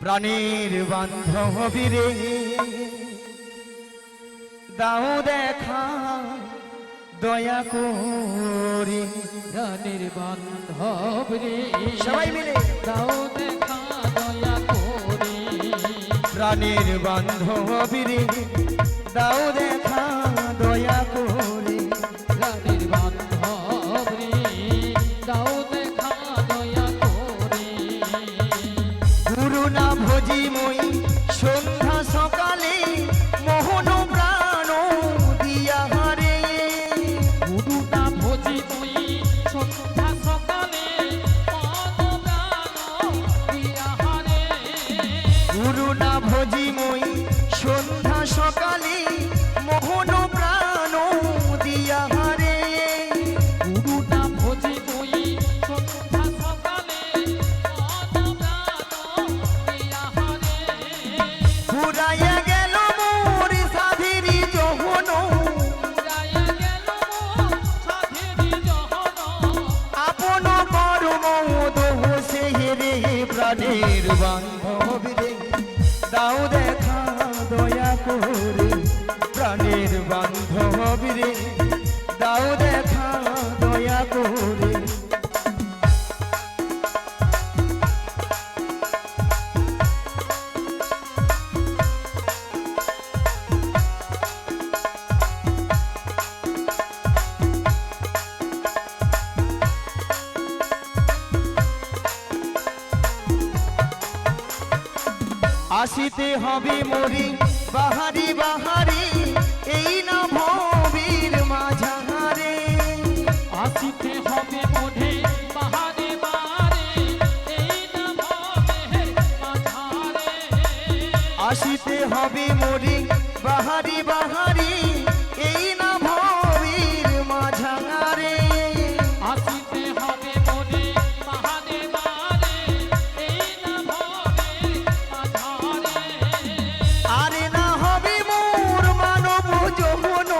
প্রাণীর বান্ধবী রে দাও দেখা দয়া করে। প্রাণের বান্ধব রে সবাই মিলে দাও দেখা দয়া করে। প্রাণীর বান্ধবী রে দাও দেখা দয়া করে। প্রাণের বান্ধব রে দাও দেখা দয়া করে। গুরু না ভজি মই সন্ধ্যা সকালে মোহন প্রাণ দিয়া হারে। গুরু না ভজি তুই সন্ধ্যা সকালে মন প্রাণ দিয়া হারে। গুরু না ভজি মই সন্ধ্যা সকালে মোহন প্রাণ দিয়া হারে। গুরু না ভজি তুই সন্ধ্যা সকালে মন প্রাণ দিয়া হারে। ঘুরাইয়া গেল মোর সাধেরি যৌবন উড়াইয়া গেল সাধেরি জহন। আপন কর্ম দোহ সেরে। প্রাণের বান্ধব রে দাও দেখা দয়া করে। প্রাণের বান্ধব রে দাও দেখা দয়া করে। আসিতে হবে মরি বাহারি বাহারি এই না ভবির মাঝারে। আসিতে হবে মনে বাহারে বাহারে এই না ভবের মাঝারে। আসিতে হবে মরি বাহারি বাহারি এই না ভবির মাঝারে। আসিতে হবে মনে বাহারে বাহারে এই না ভবের মাঝারে। আরে না হবে মোর মানব যৌবন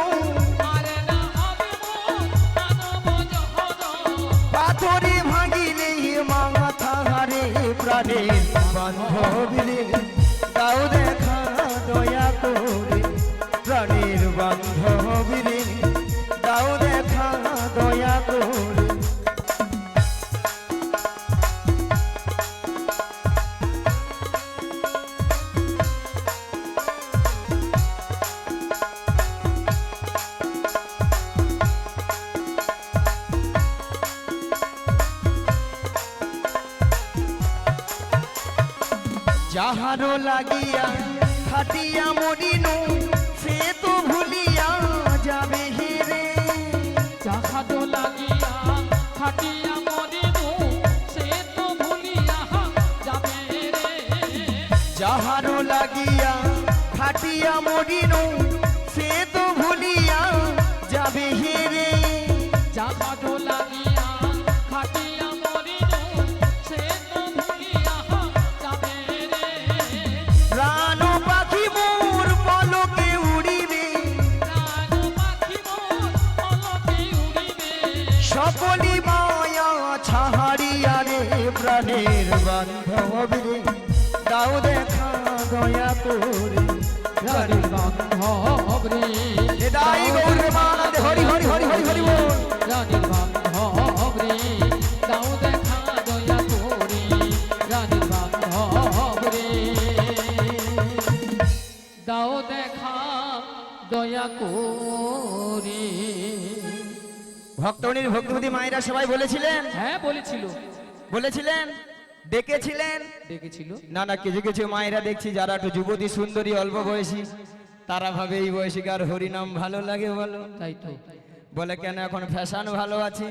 আরে না হবে মোর মানব জহন। পাথরে ভাঙিলে মাথা হারে। প্রাণের বান্ধব রে দাও দেখা দয়া করে। প্রাণের বান্ধব রে দাও দেখা দয়া করে। যাহারো লাগিয়া খাটিয়া মরিনু সে তো ভুলিয়া যাবে হেরে। যাহাদো লাগিয়া খাটিয়া মরিনু সে তো ভুলিয়া যাবে রে। যাহারো লাগিয়া খাটিয়া মরিনু সে তো ভুলিয়া যাবে হেরে। যাহাদো লাগিয়া খাটিয়া মরিনু সে তো ভুলিয়া যাবে রে। প্রাণ পাখি মোর পলকে উড়িবে প্রাণ পাখি মোর পলকে উড়িবে। সকলি মায়া ছাড়িয়া রে। প্রাণের বান্ধব রে দাও দেখা দয়া করে। প্রাণের বান্ধব রে এদাই গৌর মানন্দে হরি হরি হরি হরি হরি বল। প্রাণের বান্ধব রে দাও দেখা দয়া করে। প্রাণের বান্ধব রে দাও দেখা দয়া করে। ভক্তমণির ভক্তিপতি মায়েরা সবাই বলেছিলেন হ্যাঁ বলেছিল বলেছিলেন ডেকেছিলেন। ডেকেছিল। না না কিছু কিছু মায়েরা দেখছি যারা একটু যুবতী সুন্দরী অল্প বয়সী তারা ভাবে এই বয়সীকার হরিনাম ভালো লাগে বলো। তাই তো বলে কেন এখন ফ্যাশন ভালো আছে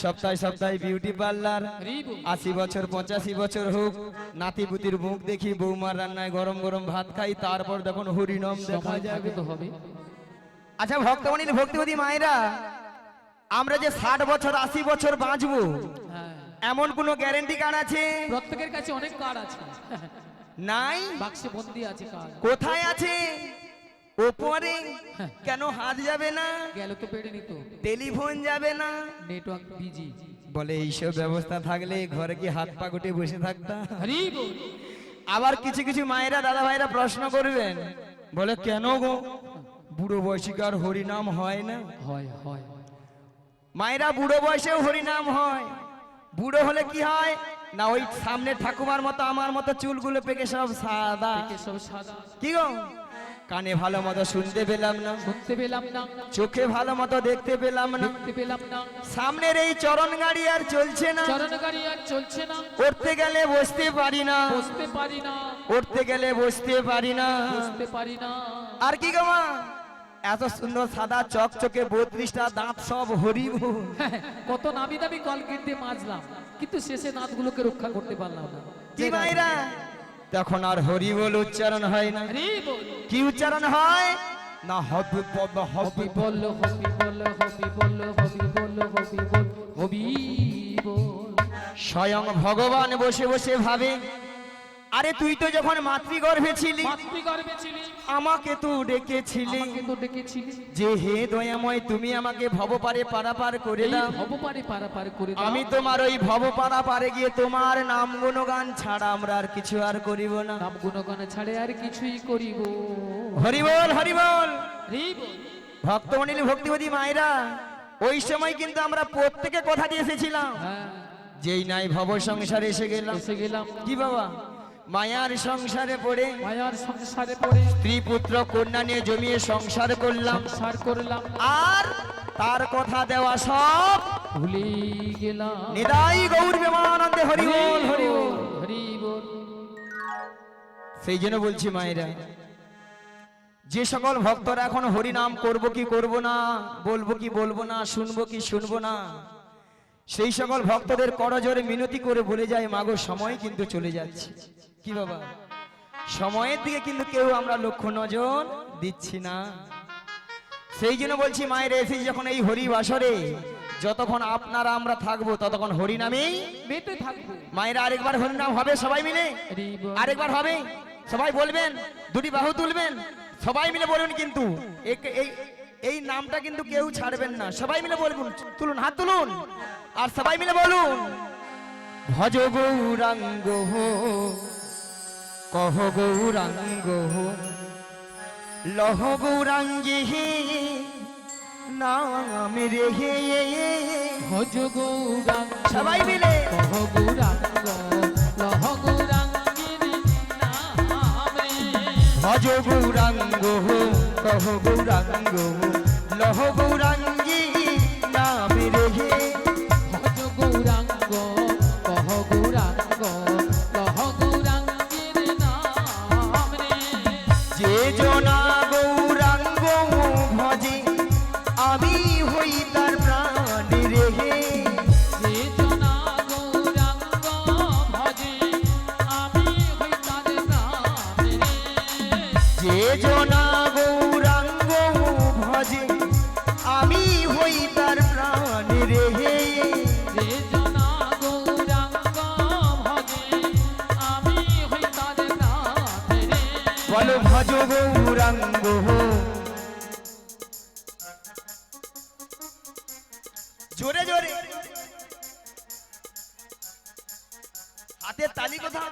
সপ্তাহে সপ্তাহে বিউটি পার্লার। হরি বল। 80 বছর 85 বছর হোক নাতিপুতির মুখ দেখি বৌমার রান্নায় গরম গরম ভাত খাই তারপর দেখুন হরিনাম দেখা সময় যাবে। থাকে তো হবে। আচ্ছা ভক্তমণির ভক্তিপতি মায়েরা আমরা যে 60 বছর 80 বছর বাঁচবো হ্যাঁ এমন কোনো গ্যারেন্টি কার্ড আছে? প্রত্যেকের কাছে অনেক কার্ড আছে। নাই। বাক্সে বন্দি আছে কার্ড। কোথায় আছে? ওপরে। কেন হাত যাবে না? গেল তো পেড়ে নিত। টেলিফোন যাবে না? Network busy. বলে এইসব ব্যবস্থা থাকলে ঘরে কি হাত পা গুটে বসে থাকতাম? হরি বল। আবার কিছু কিছু মায়েরা দাদা ভাইরা প্রশ্ন করবেন, বলে কেন গো বুড়ো বয়সীকার হরিনাম হয় না? হয় হয় মায়েরা বুড়ো বয়সেও হরিনাম হয়। বুড়ো হলে কি হয় না, ওই সামনে ঠাকুমার মতো আমার মতো চুলগুলো পেকে সব সাদা। একে সব সাদা, কি গো, কানে ভালো মতো শুনতে পেলাম না, শুনতে পেলাম না, চোখে ভালো মতো দেখতে পেলাম না, দেখতে পেলাম না, সামনের এই চরণ গাড়ি আর চলছে না, চরণ গাড়ি আর চলছে না, উঠতে গেলে বসতে পারি না, বসতে পারি না, উঠতে গেলে বসতে পারি না। বসতে পারি না। আর কি গো মা, এত সুন্দর সাদা চকচকে 32টা দাঁত সব হরিবোল। কত নামি দামি কলগেট দিয়ে মাজলাম, কিন্তু শেষে দাঁতগুলোকে রক্ষা করতে পারলাম না। কি মাইরা, তখন আর হরিবোল উচ্চারণ হয় না। হরি বল, কি উচ্চারণ হয় না, হবি পদ হবি হবি বল, হবি বল, হবি বল, হবি বল, হবি বল, হবি বল। স্বয়ং ভগবান বসে বসে ভাবে, আরে তুই তো যখন মাতৃগর্ভে ছিলি মাতৃগর্ভে ছিলি, আমাকে তো ডেকেছিলি, আমাকে তো ডেকেছিলি, যে হে দয়াময় তুমি আমাকে ভবপারে পারাপার করে এই দাও। ভবপারে পারাপার করে দাও। আমি তোমার ওই ভবপারা পারে গিয়ে তোমার নাম গুণগান ছাড়া আমরা আর কিছু আর করিব না। নাম গুণগান ছাড়ে আর কিছুই করিব। হরিবল হরিবল। হরি বল, ভক্তমণ্ডলী ভক্তিবতী মায়েরা, ওই সময় কিন্তু আমরা প্রত্যেকে কথা দিয়ে এসেছিলাম, হ্যাঁ যেই নাই ভব সংসারে এসে গেলাম। এসে গেলাম, কি বাবা, মায়ার সংসারে পড়ে মায়ার সংসারে পড়ে স্ত্রী পুত্র কন্যা নিয়ে জমিয়ে সংসার করলাম, সংসার করলাম, আর তার কথা দেওয়া সব ভুলে গেলাম। নিদাই গৌর প্রেমানন্দে হরিবল হরিবল। হরি বল। সেই জন্য বলছি মায়েরা, যে সকল ভক্তরা এখন হরি নাম করব কি করব না, বলবো কি বলবো না, শুনবো কি শুনবো না, সেই সকল ভক্তদের করজোরে মিনতি করে বলে যায়, মাগো সময় কিন্তু চলে যাচ্ছে। কি বাবা, সময়ের দিকে কিন্তু কেউ আমরা লক্ষ্য নজর দিচ্ছি না। সেই জন্য বলছি মায়ের এসে যখন এই হরি বাসরে যতক্ষণ আপনারা আমরা থাকবো ততক্ষণ হরি নামেই মেতে থাকবো। মায়েরা। আরেকবার হরি নাম হবে সবাই মিলে, হরি বল। আরেকবার হবে সবাই বলবেন, দুটি বাহু তুলবেন, সবাই মিলে বলবেন কিন্তু এই নামটা কিন্তু কেউ ছাড়বেন না, সবাই মিলে বলবেন, তুলুন হাত তুলুন আর সবাই মিলে বলুন, ভজ গৌরাঙ্গ কহ গৌরাঙ্গ লহ গৌরাঙ্গী নাম রে। ভজ গৌরাঙ্গ, সবাই মিলে কহ গৌরাঙ্গ, লহ গৌরাঙ্গের নাম রে। ভজ গৌরাঙ্গ কহ গৌরাঙ্গ লহ গৌরাঙ্গী নাম রে। ভজ গৌরাঙ্গ, কহ গৌরাঙ্গ, লহ গৌরাঙ্গের নাম রে। যে জনা গৌরাঙ্গ ভজে আমি হই তার প্রাণ রে। যে জনা গৌরাঙ্গ ভজে, আমি হই তার নাম রে। যে জনা গৌরাঙ্গ ভজে আমি হই তার প্রাণ রে। যে জনা গৌরাঙ্গ ভজে, আমি হই তার নাম রে। বলো ভজ গৌরাঙ্গ। জোরে জোরে হাতের তালি কোথাও,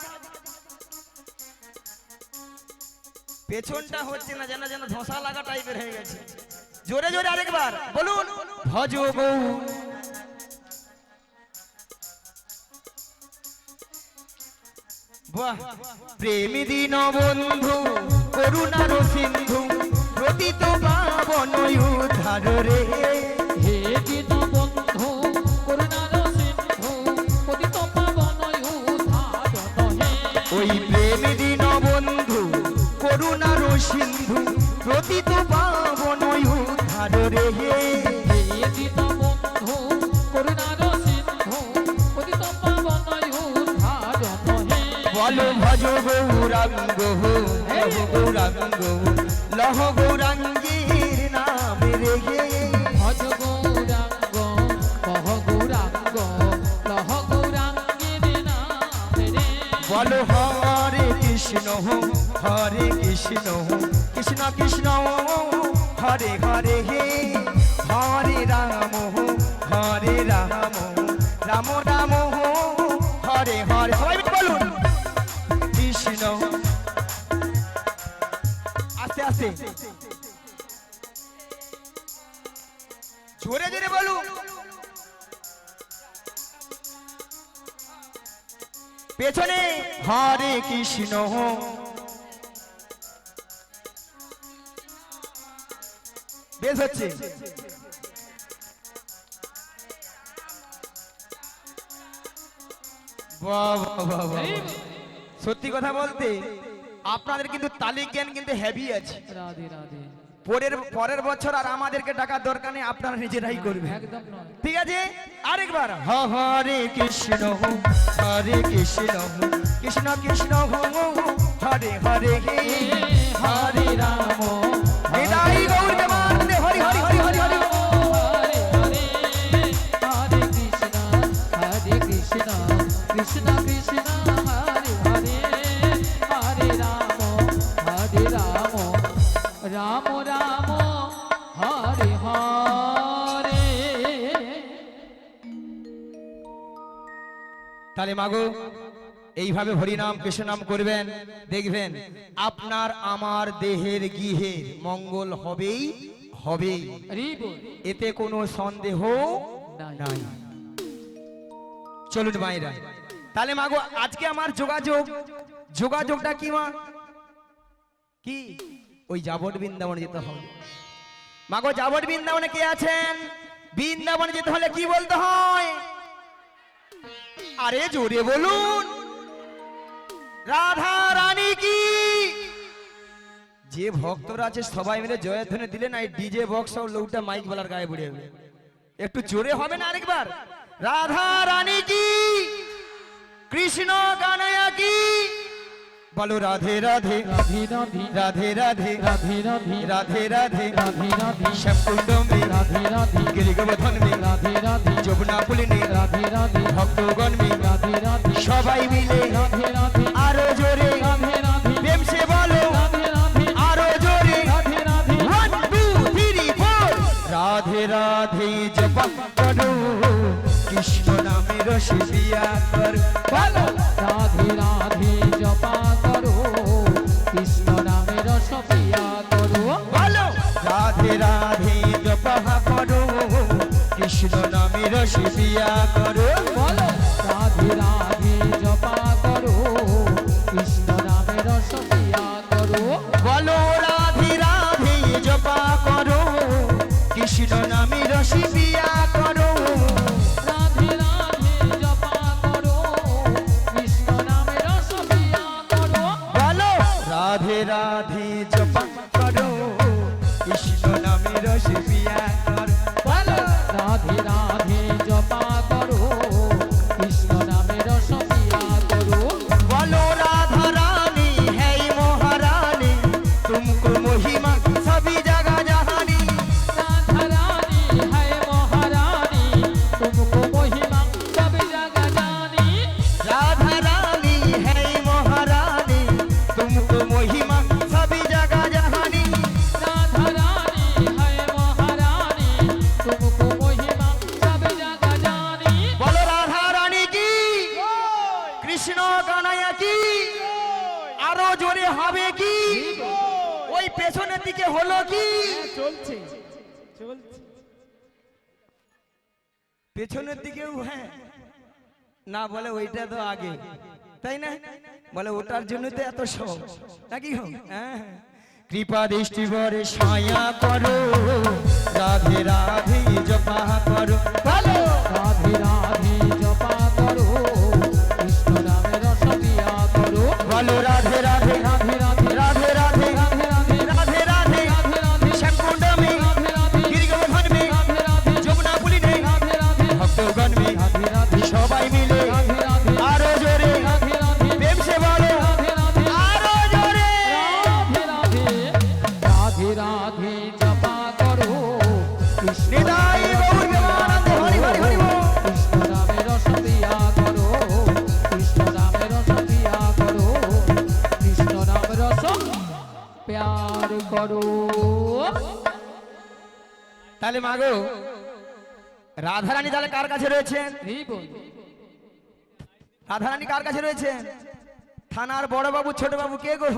পেছনটা হচ্ছে না, যেন যেন ধসা লাগা টাইপের হয়ে গেছে। জোরে জোরে আরেকবার বলুন, ভজ গৌ। বাহ, প্রেমী দীন বন্ধু করুণার সিন্ধু প্রতীত পাবন উদ্ধার রে। হে দীন বন্ধু করুণার সিন্ধু, পতিত পাবন উদ্ধারণ হে। ওই প্রেমী দীন বন্ধু করুণার সিন্ধু প্রতীত পাবন উদ্ধার রে। হে দীন বন্ধু করুণার সিন্ধু, পতিত পাবন উদ্ধারণ হে। বলো ভজ গৌরাঙ্গ লহ গৌরাঙ্গ লহ গৌরাঙ্গীর নাম রে। ভজ গৌরাঙ্গ, কহ গৌরাঙ্গ, লহ গৌরাঙ্গের নাম রে। বলো হরে কৃষ্ণ কৃষ্ণ কৃষ্ণ হরে হরে হে, হরে রাম রাম রাম হরে হরে। সবাই মিলে বলুন, কৃষ্ণ আস্তে জোরে জোরে বলুন। পেছনে হরে কৃষ্ণ বেশ হচ্ছে। বাহ বাহ বাহ বাহ। সত্যি কথা বলতে আপনাদের কিন্তু তালি জ্ঞান কিন্তু হেভি আছে। রাধে রাধে। পরের বছর আর আমাদেরকে টাকার দরকার নেই, আপনারা নিজেরাই করবেন। একদম নয়। ঠিক আছে, আরেকবার হরে কৃষ্ণ হরে কৃষ্ণ কৃষ্ণ কৃষ্ণ হরে হরে হরে রাম নিতাই গৌর প্রেমানন্দে হরি হরি হরি হরি হরি। হরে কৃষ্ণ কৃষ্ণ কৃষ্ণ হরে হরে হরে রাম রাম রাম হরে হরে। তাহলে মাগো এইভাবে হরিনাম কৃষ্ণ নাম করবেন, দেখবেন আপনার আমার দেহের গৃহের মঙ্গল হবেই হবেই, এতে কোনো সন্দেহ নাই। চলুন মায়েরা, তাহলে মাগো আজকে আমার যোগাযোগটা কি মা? কি ওই যাবট বৃন্দাবনে যেতে হবে। মাগো যাবট বৃন্দাবনে কে আছেন? বৃন্দাবনে যেতে হলে কি বলতে হয়? আরে জোরে বলুন, রাধা রানী কি। যে ভক্তরা আছে সবাই মিলে জয়ধ্বনি দিলে না, এই ডিজে বক্স আর লোকটা মাইক বলার গায়ে পড়ে যাবে। একটু জোরে হবে না আরেকবার? রাধা রানী কি, কৃষ্ণ কানাইয়া কি, বলো রাধে রাধে রাধে রাধে রাধে রাধে রাধে রাধে রাধে রাধে রাধে রাধে শ্যামকুণ্ড মে রাধে রাধে গিরিগোবর্ধন মে রাধে রাধে যমুনা পুলিনে রাধে রাধে ভক্তগণ মে রাধে রাধে সবাই মিলে রাধে রাধে আরো জোরে রাধে রাধে প্রেম সে বলো রাধে রাধে আরো জোরে রাধে রাধে 1 2 3 4 রাধে রাধে জপ করো কৃষ্ণ নামে রস দিয়া কর, বলো রাধে রাধে জপা করো কৃষ্ণ নামে রস পিয়া করো, বলো রাধে রাধে জপ করো কৃষ্ণ নামে রস দিয়া করো, বলো রাধে রাধে জপা করো কৃষ্ণ নামে রস পিয়া করো, বলো রাধে রাধে জপ করো কৃষ্ণ নামে রস দিয়া করো, রাধে রাধে জপা করো কৃষ্ণ নামে রস পিয়া করো, বলো রাধে রাধে জপ করো কৃষ্ণ নামে রস পিয়া করো, বলো রাধে রাধে জপা করো কৃষ্ণ নামে রস পিয়া করো, बोलो राधा रानी है महारानी तुमको महिमा सभी जगह जहानी, राधा रानी है महारानी तुमको महिमा सब जगह जानी, राधा रानी है महारानी तुमको महिमा सभी जगह जहानी, राधा रानी है महारानी तुमको महिमा सब जगह जानी, बोलो राधा रानी की कृष्ण कान्हैया की আরো জোরে হবে কি? ওই পেছনের দিকে হলো কি? চলছে চলছে পেছনের দিকেও হ্যাঁ না, বলে ওইটা তো আগে, তাই না? বলে ওটার জন্য তো এত সব নাকি গো? হ্যাঁ, কৃপা দৃষ্টি বরে ছায়া করো রাধে রাধে জপা করো, বলো রাধে রাধে জপা করো কৃষ্ণ নামে রস পিয়া করো, বলো রাধে রাধে রাধে রাধে রাধে রাধে রাধে রাধে রাধে রাধে রাধে রাধে শ্যামকুণ্ড মে রাধে রাধে গিরিগোবর্ধন মে রাধে রাধে যমুনা পুলিনে রাধে রাধে ভক্তগণ মে রাধে রাধে সবাই মিলে রাধে রাধে আরো জোরে রাধে রাধে প্রেম সে বলো রাধে রাধে আরো জোরে রাধে রাধে রাধে রাধে জপা করো কৃষ্ণ নিতাই গৌর প্রেমানন্দে হরি হরি হরি বল। কৃষ্ণ নামে রস পিয়া করো কৃষ্ণ নামে রস পিয়া করো কৃষ্ণ নামে রস প্যার করো। তাহলে মাগো রাধারানী তাহলে কার কাছে রয়েছেন? এই বল রাধারানী কার কাছে রয়েছেন? থানার বড় বাবু ছোট বাবু কে গো?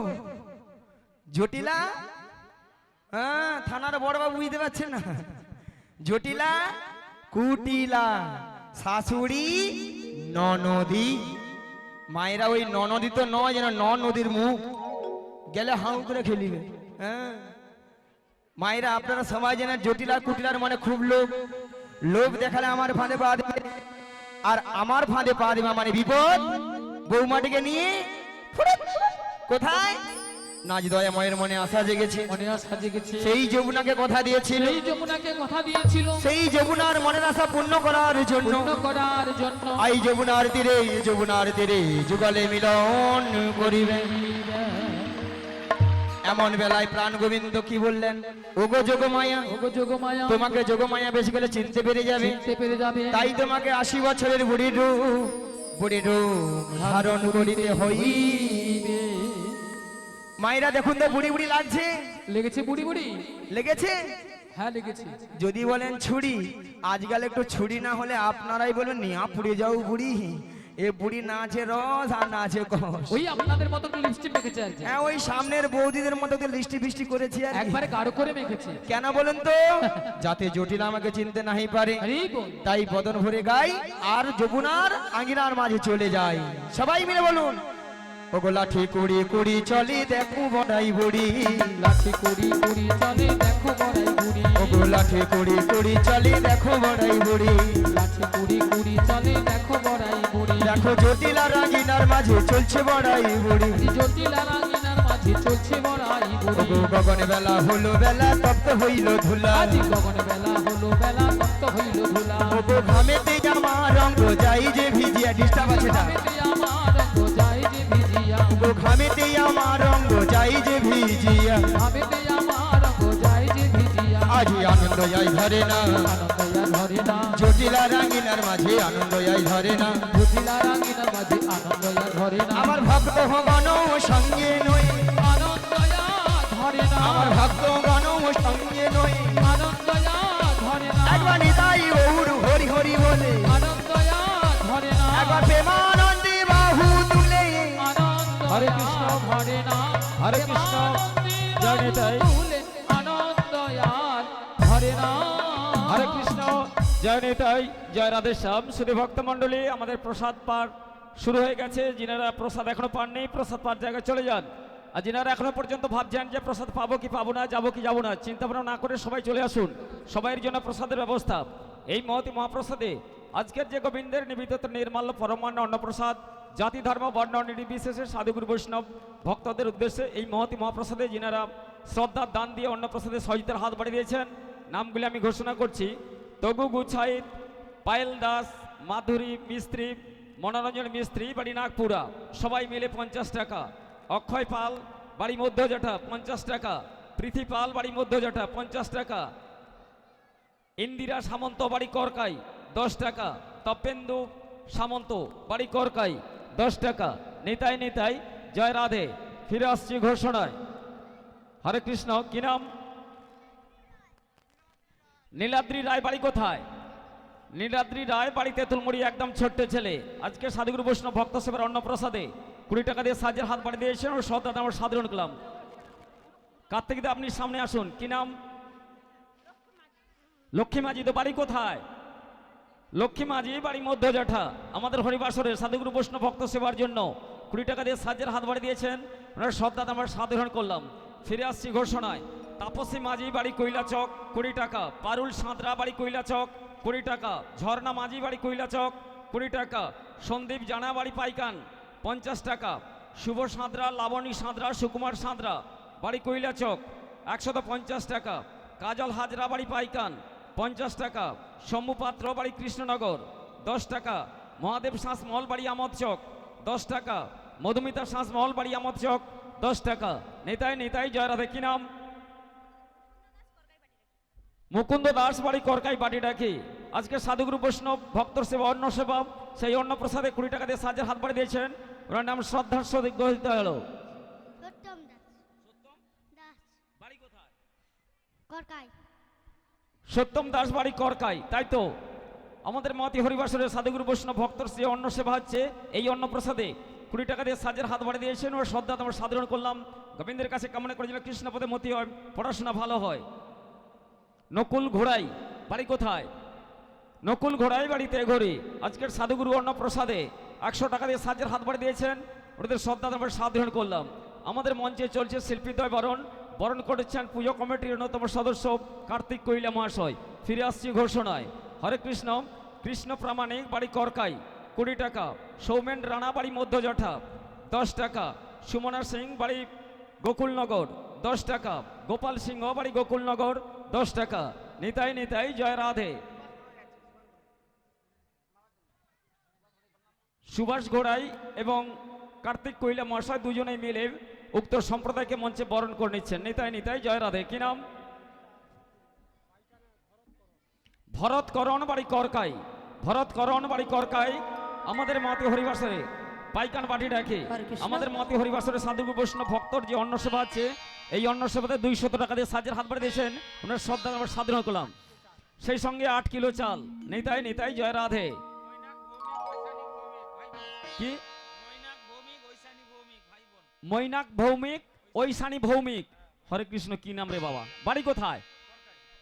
জটিলা হ্যাঁ, থানার বড়বাবু বুঝতে পারছেন না? জটিলা কুটিলা শাশুড়ি ননদি। মায়েরা ওই ননদি তো নয়, যেন নদীর মুখ গেলে হাউ করে খেলিবে। হ্যাঁ, মায়েরা আপনারা সবাই জানেন জটিলা কুটিলার মানে খুব লোভ। লোভ দেখালে আমার ফাঁদে পা দেবে, আর আমার ফাঁদে পা দেবে মানে বিপদ। বৌমাটিকে নিয়ে ফুরুত। কোথায়? নাচ দয়া মায়ের মনে আশা জেগেছে, মনে আশা জেগেছে। সেই যমুনাকে কথা দিয়েছিল, সেই যমুনাকে কথা দিয়েছিল, সেই যমুনার মনের আশা পূর্ণ করার জন্য পূর্ণ করার জন্য আই যমুনার তীরে যুগলে মিলন করিবে। এমন বেলায় প্রাণ গোবিন্দ কি বললেন? ওগো যোগমায়া, ওগো যোগমায়া, তোমাকে যোগমায়া বেশি করে চিনতে পেরে যাবে, চিনতে পেরে যাবে। তাই তোমাকে 80 বছরের বুড়ির রূপ ধারণ করিতে হইবে। মায়েরা দেখুন তো বুড়ি বুড়ি লাগছে, লেগেছে বুড়ি বুড়ি? লেগেছে? হ্যাঁ লেগেছে। যদি বলেন ছুরি, আজকাল একটু ছুরি না হলে আপনারাই বলুন নিয়া পুড়ে যাও বুড়ি। এ বুড়ি না আছে রস আর না আছে কষ। ওই আপনাদের মতো লিপস্টিক মেখেছে আর কি। হ্যাঁ, ওই সামনের বৌদিদের মতো তো লিস্টি বৃষ্টি করেছি আর কি। একবারে গাঢ় করে মেখেছে। কেন বলেন তো? যাতে জটিল আমাকে চিনতে নাই পারে, আরে বল। তাই বদন ভরে গাই আর যমুনার আঙ্গিনার মাঝে চলে যাই। সবাই মিলে বলুন, ওগো লাঠি কুড়ি কুড়ি চলি দেখো বড়াই বুড়ি। লাঠি কুড়ি কুড়ি চলে দেখো বড়াই বুড়ি। ওগো লাঠি কুড়ি কুড়ি চলি দেখো বড়াই বুড়ি। লাঠি কুড়ি কুড়ি চলে দেখো বড়াই বুড়ি। দেখো জটিলার আঙ্গিনার মাঝে চলছে বড়াই বুড়ি। জটিলা রাঙিনার মাঝে চলছে বড়াই বুড়ি। ওগো গগনে বেলা হলো বেলা তপ্ত হইল ধুলা। আজ গগন বেলা হলো বেলা তপ্ত হইল ধুলা। ওগো ঘামেতে আমার রঙ যাই যে ভিজিয়া। ডিস্টার্ব আছে না? ঘামেতে আমার রঙ যায় যে ভিজিয়া। ওগো ঘামেতে আমার রঙ যাই যে ভিজিয়া। ঘামেতে আমার রঙ যায় যে ভিজিয়া। আজি আনন্দ যাই ধরে না, আনন্দয়া ধরে না। জটিলা রাঙ্গিনার মাঝে আনন্দ যাই ধরে না। জটিলা রাঙিনার মাঝে আনন্দয়া ধরে না। আমার ভক্ত গণ সঙ্গে নয়, আনন্দয়া ধরে না। আমার ভক্ত গণ সঙ্গে নয়। আনন্দয়া ধরে না। একবার নিতাই গৌর হরি হরি বলে, আনন্দয়া ধরে না। একবার প্রেমানন্দে বাহু তুলে। আনন্দয়া হরে কৃষ্ণ, ধরে না। হরে কৃষ্ণ, জয় নিতাই। আনন্দয়া ধরে না। হরে কৃষ্ণ, জয় নিতাই, জয় রাধে শ্যাম। শুধু ভক্ত মণ্ডলী, আমাদের প্রসাদ পাঠ শুরু হয়ে গেছে। যিনারা প্রসাদ এখনো পাননি, প্রসাদ পাঠ জায়গায় চলে যান। আর যিনারা এখনো পর্যন্ত ভাবছেন যে প্রসাদ পাবো কি পাবো না, যাবো কি যাবো না, চিন্তা ভাবনা না করে সবাই চলে আসুন। সবাইয়ের জন্য প্রসাদের ব্যবস্থা। এই মহতি মহাপ্রসাদে আজকের যে গোবিন্দের নিবেদিত নির্মাল্য পরমান্ন অন্নপ্রসাদ, জাতি ধর্ম বর্ণ নির্বিশেষে সাধুগুরু বৈষ্ণব ভক্তদের উদ্দেশ্যে এই মহতি মহাপ্রসাদে যিনারা শ্রদ্ধার দান দিয়ে অন্নপ্রসাদে সহযোগিতার হাত বাড়িয়ে দিয়েছেন, নামগুলি আমি ঘোষণা করছি। তগু গুছাইত, পায়েল দাস, মাধুরী মিস্ত্রি, মনোরঞ্জন মিস্ত্রি, বাড়ি নাগপুরা, সবাই মিলে 50 টাকা। অক্ষয় পাল, বাড়ি মধ্যজটা 50 টাকা। পৃথি পাল, বাড়ি মধ্যজটা 50 টাকা। ইন্দিরা সামন্ত, বাড়ি করকাই 10 টাকা। তপেন্দু সামন্ত, বাড়ি করকাই 10 টাকা। নিতাই নিতাই, জয় রাধে। ফিরে আসছি ঘোষণায়। হরে কৃষ্ণ, কি নাম? নীলাদ্রি রায়, বাড়ি কোথায়? নীলাদ্রি রায়, বাড়ি তেঁতুলমুড়ি, একদম ছোট্ট ছেলে। আজকে সাধুগুরু বৈষ্ণব ভক্ত সেবার অন্নপ্রসাদে 20 টাকা দিয়ে সাহায্যের হাত বাড়িয়ে দিয়েছেন। ও সদাত আমার সাধারণ করলাম। কার্তিক দা, আপনি সামনে আসুন। কি নাম? লক্ষ্মী মাঝি। তো বাড়ি কোথায়? লক্ষ্মী মাঝি, বাড়ি মধ্যজঠা। আমাদের হরিবাসরের সাধুগুরু বৈষ্ণব ভক্ত সেবার জন্য 20 টাকা দিয়ে সাহায্যের হাত বাড়িয়ে দিয়েছেন। ওনার সদাত আমার সাধারণ করলাম। ফিরে আসছি ঘোষণায়। তাপসী মাঝি, বাড়ি কৈলা চক 20 টাকা। পারুল সাঁতরা, বাড়ি কৈলা চক 20 টাকা। ঝর্ণা মাঝি, বাড়ি কৈলা চক 20 টাকা। সন্দীপ জানা, বাড়ি পাইকান 50 টাকা। শুভ সাঁতরা, লাবণী সাঁতরা, সুকুমার সাঁতরা, বাড়ি কৈলা চক 150 টাকা। কাজল হাজরা, বাড়ি পাইকান 50 টাকা। শম্ভু পাত্র, বাড়ি কৃষ্ণনগর 10 টাকা। মহাদেব শাঁসমহল, বাড়ি আমদ চক 10 টাকা। মধুমিতা শাঁসমহল, বাড়ি আমদ চক 10 টাকা। নেতাই নেতাই, জয় রাধে। কি নাম? মুকুন্দ দাস, বাড়ি করকাই, বাড়ি ডাকি। আজকে সাধুগুরু বৈষ্ণব ভক্তর সেবা অন্ন সেবা, সেই অন্ন প্রসাদে 20 টাকা দিয়ে সাহায্যের হাত বাড়িয়ে দিয়েছেন। ওনার নাম শ্রদ্ধার সহিত গ্রহীত হলো। সত্যম দাস। দাস। বাড়ি কোথায়? করকাই। সত্যম দাস, বাড়ি করকাই। তাই তো আমাদের মহাতি হরিবাসরের সাধুগুরু বৈষ্ণব ভক্তর সে অন্ন সেবা হচ্ছে। এই অন্ন প্রসাদে 20 টাকা দিয়ে সাজের হাত বাড়িয়ে দিয়েছেন ও শ্রদ্ধা তোমার সাধারণ করলাম। গোবিন্দের কাছে কামনা করে যেন কৃষ্ণপদে মতি হয়, পড়াশোনা ভালো হয়। নকুল ঘোড়াই বাড়ি কোথায়? নকুল ঘোড়াই বাড়িতে ঘড়ি। আজকের সাধুগুরু অন্নপ্রসাদে 100 টাকা দিয়ে সাজের হাত বাড়িয়ে দিয়েছেন, ওদের শ্রদ্ধা তোমার সাধারণ করলাম। আমাদের মঞ্চে চলছে শিল্পীদ্বয় বরণ করেছেন পুজো কমিটির অন্যতম সদস্য কার্তিক কৈলা মহাশয়। ফিরে আসছি ঘোষণায়। হরে কৃষ্ণ। কৃষ্ণ প্রামাণিক বাড়ি করকাই 20 টাকা। সৌমেন রানা বাড়ি মধ্যজঠা 10 টাকা। সুমনা সিং বাড়ি গোকুলনগর 10 টাকা। গোপাল সিংহ বাড়ি গোকুলনগর 10 টাকা। নিতাই নিতাই জয় রাধে। সুভাষ ঘোড়াই এবং কার্তিক কৈলা মহাশয় দুজনেই মিলে উক্ত সম্প্রদায়কে মঞ্চে বরণ করে নিচ্ছেন। নিতাই নিতাই জয় রাধে। কি নাম? ভরতকরণ বাড়ি করকাই। ভরতকরণ বাড়ি করকাই আমাদের মতে হরিবাসরে পাইকান বাটি ডাকে। আমাদের মতে হরিবাসরে সাধু বৈষ্ণব ভক্তর যে অন্ন সেবা আছে, এই অন্ন সেবাতে 200 টাকা দিয়ে সাজের হাত বাড়ি দিয়েছেন, ওনার শ্রদ্ধা আমরা সাধারণ করলাম। সেই সঙ্গে 8 কিলো চাল। নিতাই নিতাই জয় রাধে। কি? মৈনাক ভৌমিক ঐশানী ভৌমিক। হরে কৃষ্ণ। কি নাম রে বাবা? বাড়ি কোথায়?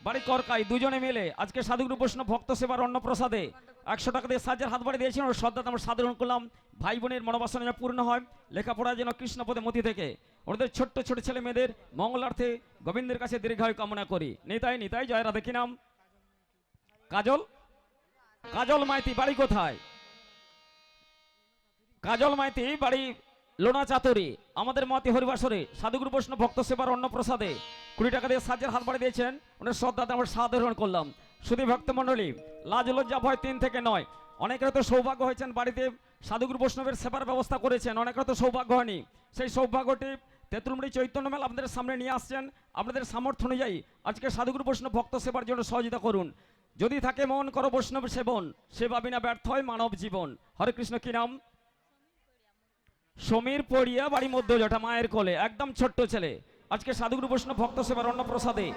বাড়ি করকাই। দুজনে মিলে আজকে সাধুগুরু বৈষ্ণব ভক্ত সেবার অন্নপ্রসাদে 100 টাকা দিয়ে সাজের হাত বাড়ি দিয়েছেন ও শ্রদ্ধা আমরা সাধারণ করলাম। ভাই বোনের মনোবাসনা যেন পূর্ণ হয়, লেখাপড়া যেন কৃষ্ণপদে মতি থেকে ওদের ছোট্ট ছোট ছেলে মেয়েদের মঙ্গলার্থে গোবিন্দের কাছে দীর্ঘায়ু কামনা করি। নিতাই নিতাই জয় রাধে। কি নাম? কাজল। কাজল মাইতি বাড়ি কোথায়? কাজল মাইতি বাড়ি লোনা চাতুরি। আমাদের মতে হরিবাসরে সাধুগুরু বৈষ্ণব ভক্ত সেবার অন্নপ্রসাদে 20 টাকা দিয়ে সাজের হাত বাড়ি দিয়েছেন, ওনার শ্রদ্ধা আমরা সাধারণ করলাম। শুধু ভক্ত মণ্ডলী, লাজ লজ্জা ভয় 3 থেকে 9। অনেকের তো সৌভাগ্য হয়েছেন বাড়িতে সাধুগুরু বৈষ্ণবের সেবার ব্যবস্থা করেছেন, অনেকের তো সৌভাগ্য হয়নি। সেই সৌভাগ্যটি তেঁতুলমুড়ি চৈতন্য মেলা আপনাদের সামনে নিয়ে আসছেন। আপনাদের সামর্থ্য অনুযায়ী আজকে সাধুগুরু বৈষ্ণব ভক্ত সেবার জন্য সহযোগিতা করুন। যদি থাকে মন করো বৈষ্ণব সেবন, সেবা বিনা ব্যর্থ হয় মানব জীবন। হরে কৃষ্ণ। কি নাম? সমীর পড়িয়া বাড়ি মধ্যজঠা মায়ের কোলে, একদম ছোট্ট ছেলে। আজকে সাধুগুরু বৈষ্ণব ভক্ত সেবার অন্নপ্রসাদে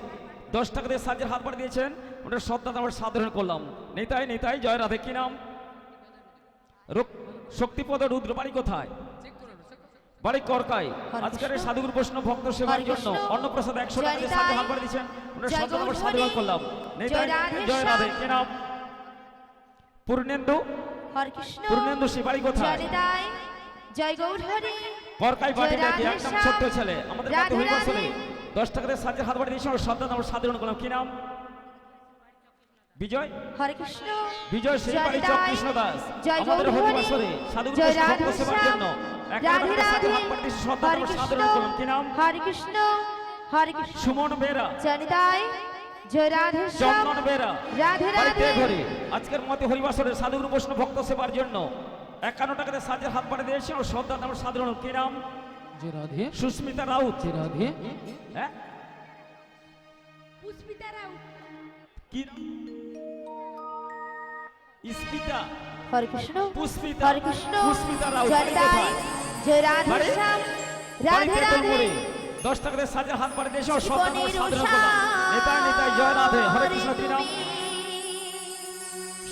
10 টাকা দিয়ে সাজের হাত বাড়ি দিয়েছেন, ওনার শ্রদ্ধা আমরা সাধারণ করলাম। নিতাই নিতাই জয় রাধে। কি নাম? শক্তিপদ রুদ্র বাড়ি কোথায়? বাড়ি করকাই। আজকের সাধুগুরু বৈষ্ণব ভক্ত সেবার জন্য অন্নপ্রসাদ 100 টাকা দিয়ে সাজের হাত বাড়ি দিয়েছেন, ওনার শ্রদ্ধা আমরা সাধারণ করলাম। নিতাই জয় রাধে। কি নাম? পূর্ণেন্দু। পূর্ণেন্দু সে বাড়ি কোথায়? জয় গৌর হরি। করকাই বাটি ডাকে, একদম ছোট্ট ছেলে। আমাদের মতে হরিবাসরে 10 টাকা দিয়ে সাজের হাত বাড়ি দিয়েছেন, ওর শ্রদ্ধা আমরা সাধারণ করলাম। কি নাম? বিজয়। হরে কৃষ্ণ। বিজয় সেই বাড়ি চক কৃষ্ণ দাস। আমাদের হরিবাসরে সাধুগুরু বৈষ্ণব ভক্ত সেবার জন্য 1 টাকা দিয়ে সাজের হাত বাড়ি দিয়েছেন, শ্রদ্ধা আমরা সাধারণ করলাম। কি নাম? হরে কৃষ্ণ। হরে কৃষ্ণ। সুমন বেরা। জনিতাই জয় রাধে শ্যাম। চন্দন বেরা রাধে বাড়িতে রাধে। ঘরে। আজকের মতে হরিবাসরে সাধুগুরু বৈষ্ণব ভক্ত সেবার জন্য 51 টাকা দিয়ে সাজের হাত বাড়ি দিয়েছেন, ও শ্রদ্ধা আমরা সাধারণ। কি নাম? জয় রাধে। সুস্মিতা রাউত। জয় রাধে। হ্যাঁ পুষ্পিতা রাউত। কি নাম? ইস্পিতা। হরে কৃষ্ণ। পুষ্পিতা। হরে কৃষ্ণ। পুষ্পিতা রাউত বাড়ি জনিতাই কোথায়? জয় রাধে বাড়ি? শ্যাম। বাড়ি রাধে রাধে। তেঁতুলমুড়ি। 10 টাকা দিয়ে সাজের হাত বাড়ি দিয়েছেন, ও শ্রদ্ধা আমরা সাধারণ করলাম। নিতাই নিতাই জয় রাধে। হরে কৃষ্ণ। কি নাম?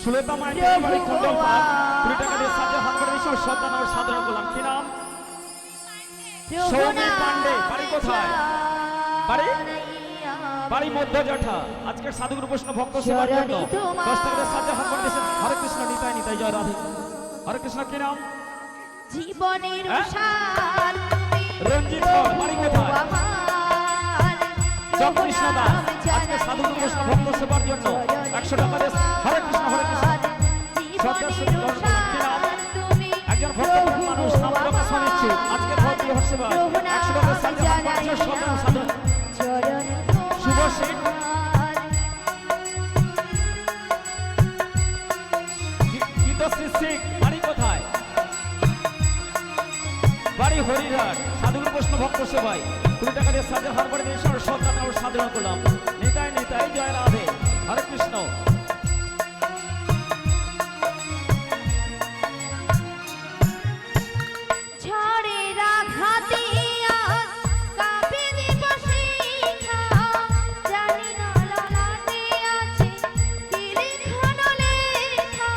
সুলতা মাইতি বাড়ি কুণ্ডলপাড়। 20 টাকা দিয়ে সাজের হাত বাড়ি দিয়েছেন, ও শ্রদ্ধা আমরা সাধারণ করলাম। কি নাম? সৌমিক পান্ডে বাড়ি কোথায়? বাড়ি? বাড়ি মধ্যজঠা। আজকের সাধুগুরু বৈষ্ণব ভক্ত সেবার জন্য 10 টাকা দিয়ে সাজের হাত বাড়ি দিয়েছেন। হরে কৃষ্ণ। নিতাই নিতাই জয় রাধে। হরে কৃষ্ণ। কি নাম? জীবনের হ্যাঁ? সার তুমি রঞ্জিত কর বাড়ি কোথায়? আমার চক কৃষ্ণ দাস। আজকে সাধুগুরু বৈষ্ণব ভক্ত সেবার জন্য 100 টাকা দিয়ে হরে কৃষ্ণ। হরে কৃষ্ণ। শ্রদ্ধার সহিত গ্রহণ করুন। কি নাম? একজন ভক্তপ্রাণ মানুষ, নাম প্রকাশ অনিচ্ছুক। আজকের ভক্তি হর্ষেবায় 100 টাকা সাজের হাত বাড়ি দিয়েছেন, শ্রদ্ধা সাধারণ। শুভ সিং। গীতশ্রী সিং বাড়ি কোথায়? বাড়ি হরিঘাট। সাধুগুরু বৈষ্ণব ভক্ত সেবায় 20 টাকা দিয়ে সাজের হাত বাড়ি দিয়েছেন, শ্রদ্ধা আমরা সাধারণ করলাম। নিতাই নিতাই জয় রাধে। হরে কৃষ্ণ। ঝড়ের আঘাতে আজ কাঁপে দিবসিখা, জানি না ললাটে আছে কি লেখানো লেখা।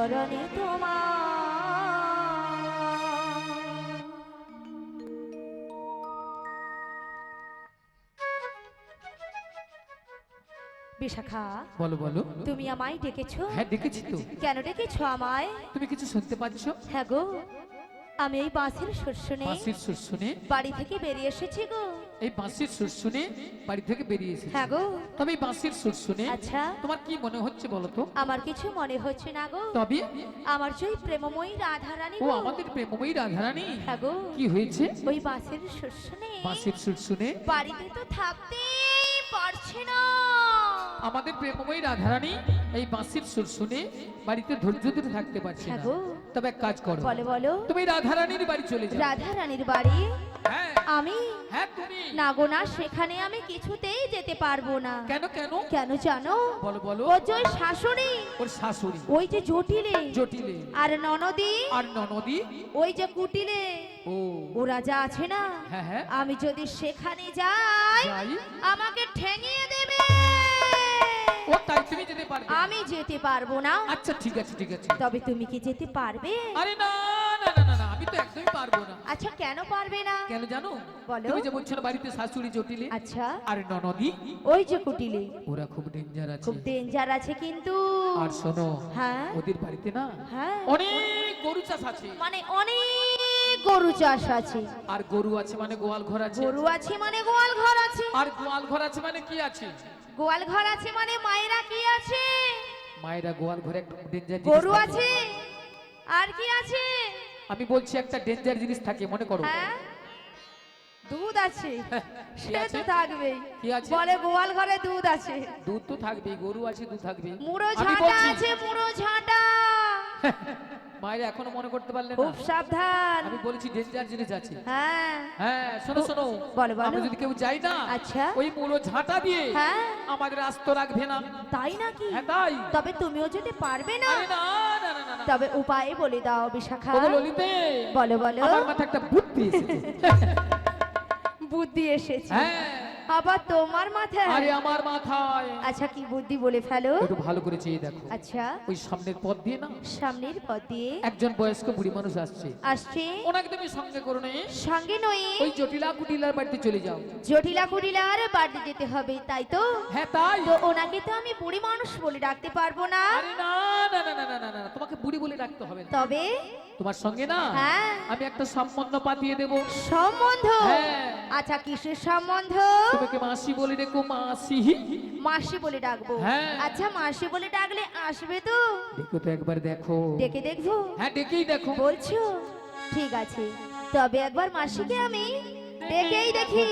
চরণে তোমার। বিশাখা, বলো বলো। তুমি আমায় ডেকেছো? হ্যাঁ ডেকেছি তো। কেন ডেকেছো আমায়? তুমি কিছু শুনতে পাচ্ছ? হ্যাঁ গো, আমি এই বাঁশির সুর শুনে বাঁশির সুর শুনে বাড়ি থেকে বেরিয়ে এসেছি গো। এই বাঁশির সুর শুনে বাড়ি থেকে বেরিয়ে এসেছি। হ্যাঁ গো। তবে এই বাঁশির সুর শুনে আচ্ছা, তোমার কি মনে হচ্ছে বলো তো? আমার কিছু মনে হচ্ছে না গো। তবে আমার যে ওই প্রেমময়ী রাধারানী ও গো। আমাদের প্রেমময়ী রাধারানী। হ্যাঁ গো। কি হয়েছে? ওই বাঁশির সুর শুনে বাঁশির সুর শুনে বাড়িতে তো থাকতেই পারছে না। আমাদের প্রেমময়ী রাধারানী এই বাঁশির সুর শুনে বাড়িতে ধৈর্য ধরে থাকতে পারছে হ্যাঁ না। গো। তবে এক কাজ করো, বলো বলো। তুমি রাধারানীর বাড়ি চলে যাও। রাধারানীর বাড়ি? হ্যাঁ আমি? হ্যাঁ তুমি। না গো না, সেখানে আমি কিছুতেই যেতে পারবো না। কেন কেন? কেন জানো? বলো বলো। ও যে ওই শাশুড়ি, ওর শাশুড়ি ওই যে জটিলে, জটিলে আর ননদি, আর ননদি। ওই যে কুটিলে, ও ওরা যা আছে না, হ্যাঁ হ্যাঁ আমি যদি সেখানে যাই যাই। আমাকে ঠেঙিয়ে দেবে। ও তাই তুমি যেতে পারবে? আমি যেতে পারবো না। আচ্ছা ঠিক আছে ঠিক আছে। তবে তুমি কি যেতে পারবে? আরে না না না না না, আমি তো একদমই পারবো না। আচ্ছা, কেন পারবে না? কেন জানো? বলো। তুমি যে বলছো না বাড়িতে শাশুড়ি জটিলে আচ্ছা, আর ননদি, ওই যে কুটিলে, ওরা খুব ডেঞ্জার আছে। খুব ডেঞ্জার আছে কিন্তু। আর শোনো, হ্যাঁ ওদের বাড়িতে না হ্যাঁ, অনেক গরু চাষ আছে। মানে অনেক গরু চাষ আছে। আর গরু আছে মানে গোয়াল ঘর আছে। গরু আছে মানে গোয়াল ঘর আছে। আর গোয়াল ঘর আছে মানে কি আছে? গোয়াল ঘর আছে মানে মায়েরা কি আছে? মায়েরা গোয়াল ঘরে একটা ডেঞ্জার গরু আছে। আর কি আছে? আমি বলছি একটা ডেঞ্জার জিনিস থাকে, মনে করো। হ্যাঁ, দুধ আছে। কি সে আছে? তো থাকবেই। কি আছে? বলে গোয়াল ঘরে দুধ আছে। দুধ তো থাকবেই, গরু আছে, দুধ থাকবে। মুড়ো আমি ঝাঁটা বলছি, আছে, মুড়ো ঝাঁটা। মায়েরা এখনো মনে করতে পারলে না? খুব সাবধান। আমি বলেছি ডেঞ্জার জিনিস আছে। হ্যাঁ হ্যাঁ শোনো শোনো, বলো, বলো। আমরা যদি কেউ যাই না, আচ্ছা। ওই মুলো ঝাঁটা দিয়ে হ্যাঁ, আমাদের আস্ত রাখবে না। তাই নাকি? হ্যাঁ তাই। তবে তুমিও যেতে পারবে না? আরে না না না না না। তবে উপায় বলে দাও বিশাখা। ওগো ললিতে, বলো বলো। আমার মাথায় একটা বুদ্ধি এসেছে। বুদ্ধি এসেছে? হ্যাঁ আবার তোমার মাথায়? আরে আমার মাথায়। আচ্ছা, কি বুদ্ধি বলে ফেলো। একটু ভালো করে চেয়ে দেখো। আচ্ছা, ওই সামনের পথ দিয়ে না সামনের পথ দিয়ে একজন বয়স্ক বুড়ি মানুষ আসছে। আসছে। ওনাকে তুমি সঙ্গে করো নে, সঙ্গে নই, ওই জটিলা কুটিলার বাড়িতে চলে যাও। জটিলা কুটিলার বাড়ি যেতে হবে, তাই তো? হ্যাঁ তাই। তো ওনাকে তো আমি বুড়ি মানুষ বলে ডাকতে পারবো না। আরে না না না না না না না, তোমাকে বুড়ি বলে ডাকতে হবে না। তবে তোমার সঙ্গে না হ্যাঁ, আমি একটা সম্বন্ধ পাতিয়ে দেব। সম্বন্ধ? হ্যাঁ। আচ্ছা, কিসের সম্বন্ধ? তোমাকে মাসি বলে রেখো, মাসি। মাসি বলে ডাকবো? হ্যাঁ। আচ্ছা, মাসি বলে ডাকলে আসবে তো? দেখো তো একবার দেখো। ডেকে দেখবো? হ্যাঁ ডেকেই দেখো। বলছো? ঠিক আছে, তবে একবার মাসিকে আমি ডেকেই দেখি।